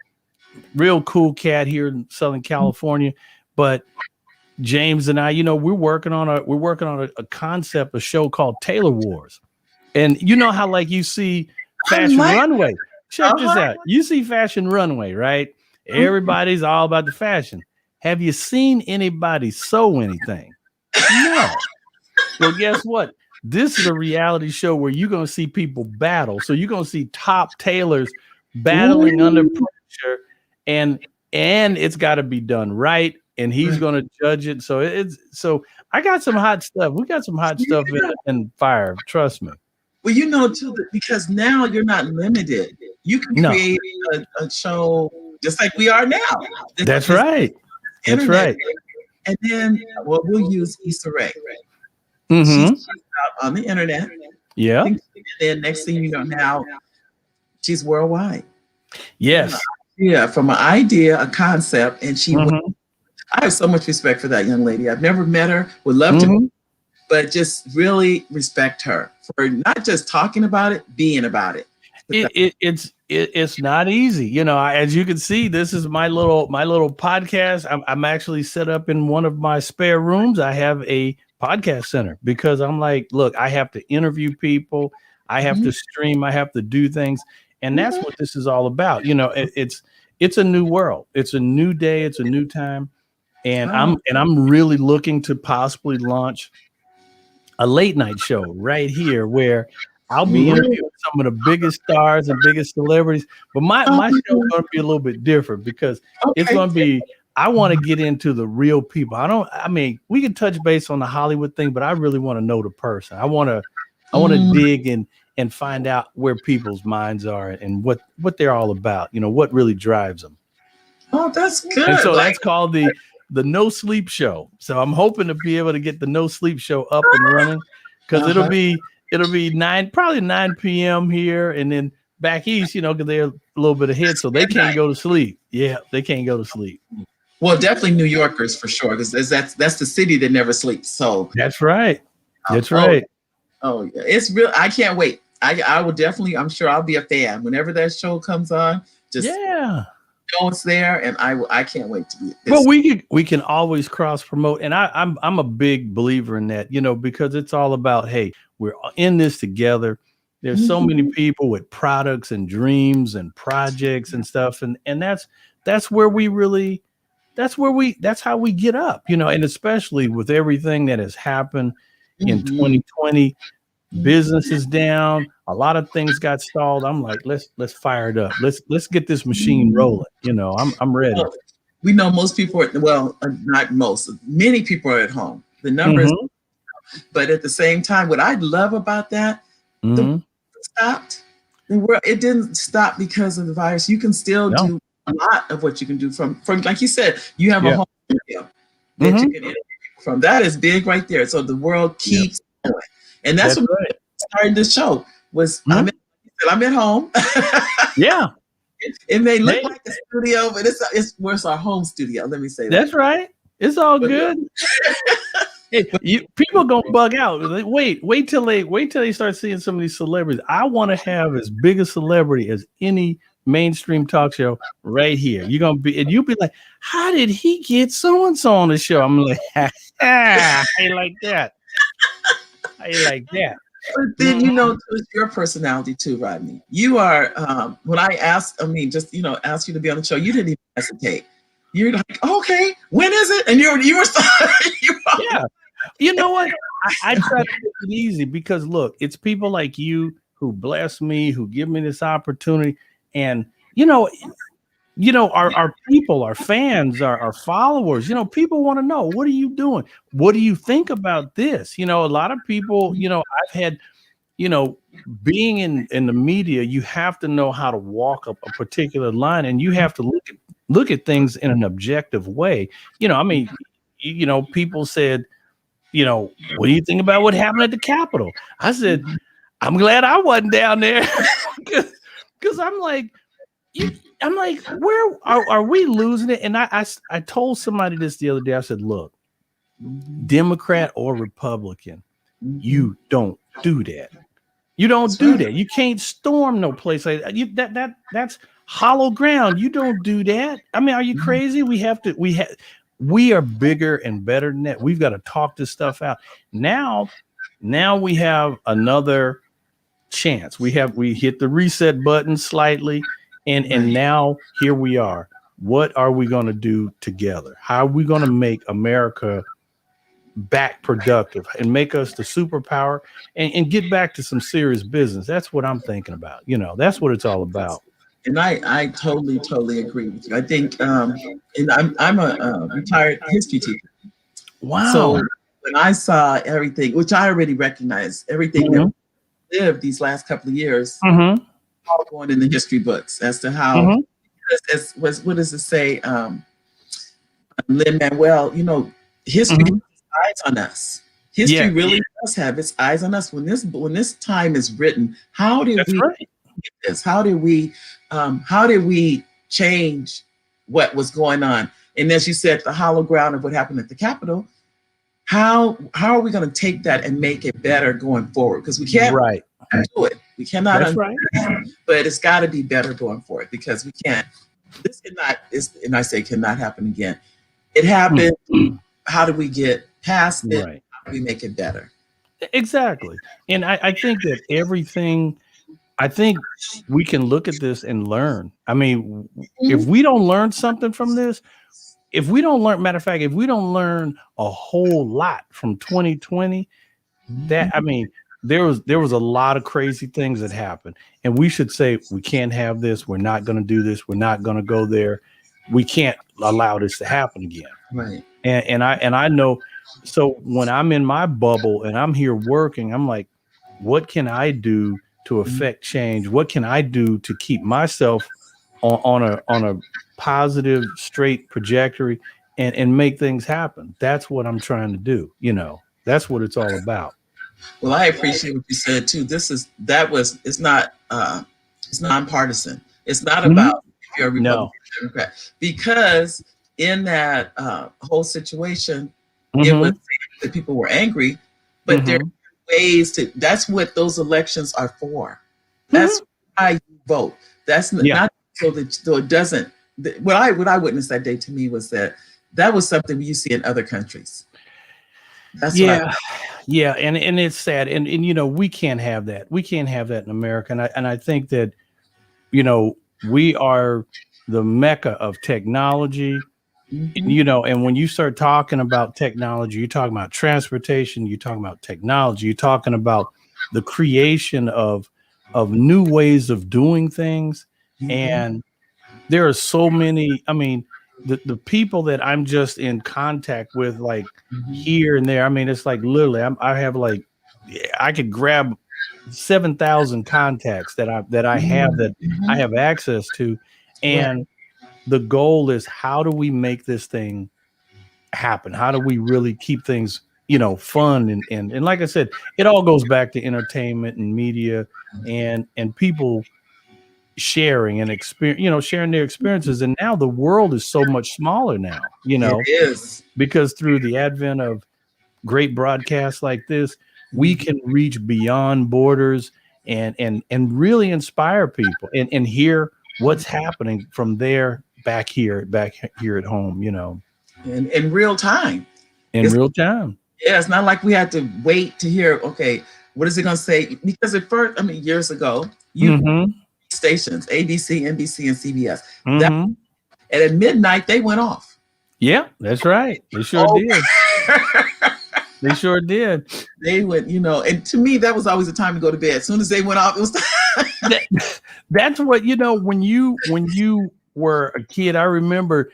real cool cat here in Southern California. But James and I, you know, we're working on a concept, a show called Taylor Wars. And you know how like you see I Fashion like. Runway. Check this Uh-huh. out. You see Fashion Runway, right? Everybody's all about the fashion. Have you seen anybody sew anything? No. Well, guess what? This is a reality show where you're going to see people battle. So you're going to see top tailors battling under Ooh, pressure, and it's got to be done right. And he's right. going to judge it. So I got some hot stuff. We got some hot stuff in fire. Trust me. Well, you know too, because now you're not limited. You can No, create a show just like we are now. that's This right. That's internet, right. and then well, we'll use Issa Rae. She's Mm-hmm. out on the internet. Yeah. And then next thing you know, now she's worldwide. Yes. Yeah, from an idea, a concept, and she went. Mm-hmm. I have so much respect for that young lady. I've never met her, would love to, Mm-hmm. but just really respect her for not just talking about it, being about it. It's not easy, you know. As you can see, this is my little podcast. I'm actually set up in one of my spare rooms. I have a podcast center because I'm like, look, I have to interview people, I have to stream, I have to do things, and that's what this is all about. You know, it's a new world, it's a new day, it's a new time, and I'm really looking to possibly launch a late night show right here where I'll be interviewing some of the biggest stars and biggest celebrities, but my show is going to be a little bit different because it's going to be. I want to get into the real people. I mean, we can touch base on the Hollywood thing, but I really want to know the person. I want to dig in and find out where people's minds are and what they're all about. You know, what really drives them. Oh, that's good. And so that's called the No Sleep Show. So I'm hoping to be able to get the No Sleep Show up and running because it'll be probably 9 p.m. here, and then back east, you know, because they're a little bit ahead, so they can't go to sleep. Yeah, they can't go to sleep. Well, definitely New Yorkers for sure, because that's the city that never sleeps. So that's right. That's right. Oh yeah, it's real. I can't wait. I will definitely. I'm sure I'll be a fan whenever that show comes on. Just know it's there, and I can't wait to be. Well, we can always cross promote, and I'm a big believer in that. You know, because it's all about, hey, we're in this together. There's so many people with products and dreams and projects and stuff, and that's where we really. That's how we get up, you know, and especially with everything that has happened in 2020, business is down. A lot of things got stalled. I'm like, let's fire it up. Let's get this machine rolling. You know, I'm ready. We know most people not most, many people are at home. The numbers, but at the same time, what I love about that, the world stopped. It didn't stop because of the virus. You can still do a lot of what you can do from like you said, you have a home studio that you can interview from. That is big right there. So the world keeps going, and that's what started this show was. I'm at home. It may look like a studio, but it's our home studio. Let me say that. That's right. It's all good. People gonna bug out. Wait till they start seeing some of these celebrities. I want to have as big a celebrity as any mainstream talk show right here. You'll be like, how did he get so and so on the show? I'm like, I like that. But then it's your personality too, Rodney. You are when I asked you to be on the show, you didn't even hesitate. You're like, okay, when is it? And you were yeah. You know what? I try to make it easy because look, it's people like you who bless me, who give me this opportunity. And, our people, our fans, our followers, people want to know, what are you doing? What do you think about this? A lot of people, I've had, being in the media, you have to know how to walk up a particular line, and you have to look at things in an objective way. People said, what do you think about what happened at the Capitol? I said, I'm glad I wasn't down there. Because I'm like, where are we losing it? And I told somebody this the other day. I said, look, Democrat or Republican, you don't do that. You don't do that. You can't storm no place like that. That's hollow ground. You don't do that. I mean, are you crazy? We are bigger and better than that. We've got to talk this stuff out. Now we have another chance. We hit the reset button slightly, and now here we are. What are we going to do together? How are we going to make America back productive and make us the superpower and get back to some serious business? That's what I'm thinking about. That's what it's all about. And I totally agree with you. I think, and I'm a retired history teacher. Wow. So when I saw everything, which I already recognized, everything that lived these last couple of years, all going in the history books as to how, what does it say? Lin-Manuel, history has eyes on us. History really does have its eyes on us. When this time is written, how did we get this? How did we change what was going on? And as you said, the hollow ground of what happened at the Capitol, how are we going to take that and make it better going forward? Because we can't do it. We cannot undo it, but it's got to be better going forward because we can't. This and I say cannot happen again. It happened. How do we get past it? How do we make it better? Exactly. And I think that everything, I think we can look at this and learn. I mean, if we don't learn something from this, matter of fact, if we don't learn a whole lot from 2020, there was a lot of crazy things that happened, and we should say we can't have this. We're not going to do this. We're not going to go there. We can't allow this to happen again. Right. And I know. So when I'm in my bubble and I'm here working, I'm like, what can I do to affect change? What can I do to keep myself on a positive, straight trajectory and make things happen? That's what I'm trying to do. That's what it's all about. Well, I appreciate what you said too. It's nonpartisan. It's not Mhm. about if you're a Republican No. or Democrat, because in that whole situation, it was Hmm. that people were angry, but there Hmm. are ways to. That's what those elections are for. Hmm. That's why you vote. That's Yeah. not so it doesn't. What I witnessed that day to me was that was something you see in other countries. That's what I. Yeah. Yeah. And it's sad. And we can't have that. We can't have that in America. And I think that, we are the mecca of technology. Mhm. And when you start talking about technology, you're talking about transportation, you're talking about technology, you're talking about the creation of new ways of doing things. Mhm. And there are so many, I mean, the people that I'm just in contact with, like Mhm. here and there, I mean, it's like literally I have like, yeah, I could grab 7,000 contacts that I have, that I Mhm. have access to. Right. And the goal is, how do we make this thing happen? How do we really keep things, fun? And like I said, it all goes back to entertainment and media, and people sharing and experience, sharing their experiences. And now the world is so much smaller now, It is. because through the advent of great broadcasts like this, we Mhm. can reach beyond borders and really inspire people and hear what's happening from there back here at home, In real time. in It's real time. Yeah, it's not like we had to wait to hear, okay, what is it going to say? Because at first, I mean, years ago, you Mm-hmm. stations, ABC, NBC, and CBS. That Mm-hmm. and at midnight they went off. Yeah, that's right. They sure Oh, did. They sure did. they went, and to me, that was always the time to go to bed. As soon as they went off, it was That, that's what, when you were a kid. I remember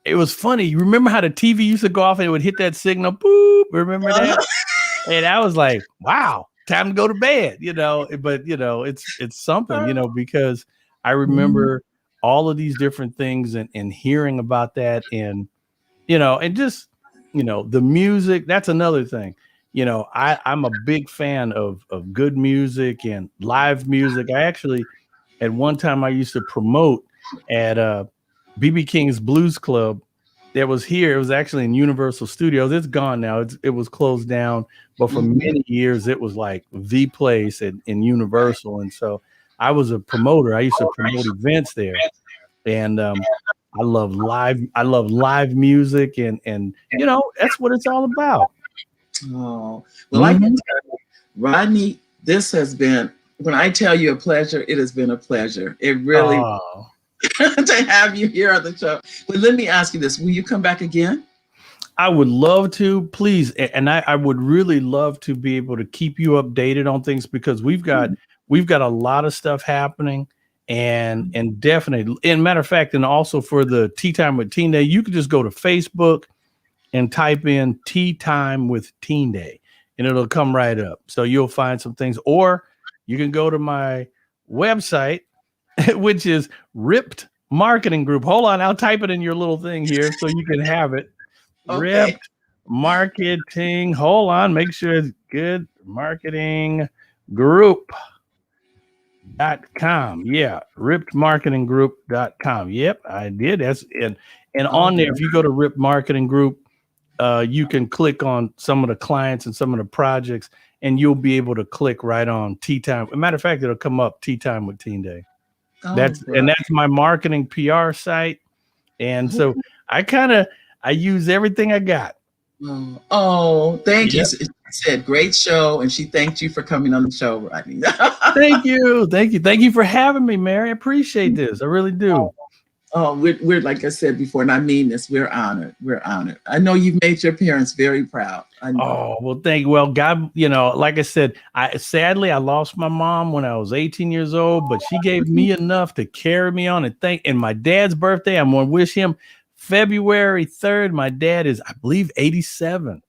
it was funny. You remember how the TV used to go off and it would hit that signal, boop. Remember that? And I was like, wow, time to go to bed, but it's something, because I Mhm. remember all of these different things and hearing about that, and just, the music. That's another thing. I'm a big fan of good music and live music. I actually, at one time, I used to promote at BB King's Blues Club that was here. It was actually in Universal Studios. It's gone now. It was closed down, but for Mhm. many years it was like the place in Universal. And so I was a promoter. I used to promote events there, and I love live music, and that's what it's all about. Oh, well, I can Hmm. tell you, Rodney, this has been, when I tell you a pleasure, it has been a pleasure. It really Oh, to have you here on the show. But let me ask you this: will you come back again? I would love to, please, and I would really love to be able to keep you updated on things, because we've got a lot of stuff happening, and definitely, and matter of fact, and also for the Tea Time with Teen Day, you could just go to Facebook and type in Tea Time with Teen Day, and it'll come right up. So you'll find some things, or you can go to my website, which is Ripped Marketing Group. Hold on, I'll type it in your little thing here so you can have it. Okay. Ripped Marketing. Hold on, make sure it's good. Marketing Group.com. Yeah, rippedmarketinggroup.com. Yep, I did. That's it. And Oh, on there, if you go to Ripped Marketing Group, you can click on some of the clients and some of the projects, and you'll be able to click right on Tea Time. As a matter of fact, it'll come up Tea Time with Teen Day. oh, That's bro. and that's my marketing PR site. And so I kind of I use everything I got. Thank you. Yep. She said, great show, and she thanked you for coming on the show, Rodney. Thank you. Thank you. Thank you for having me, Mary. I appreciate this. I really do. Oh, we're like I said before, and I mean this. We're honored. We're honored. I know you've made your parents very proud. I know. Oh, well, thank you. Well, God, like I said, I lost my mom when I was 18 years old, but she gave me enough to carry me on and my dad's birthday, I'm gonna wish him February 3rd. My dad is, I believe, 87.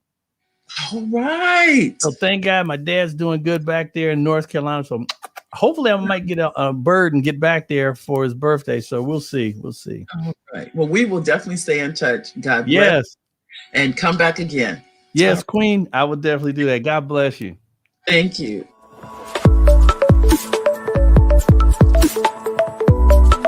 All right. So thank God my dad's doing good back there in North Carolina. So hopefully I might get a bird and get back there for his birthday. So we'll see. We'll see. All right. Well, we will definitely stay in touch. God bless, Yes. and come back again. Yes, Queen. I would definitely do that. God bless you. Thank you.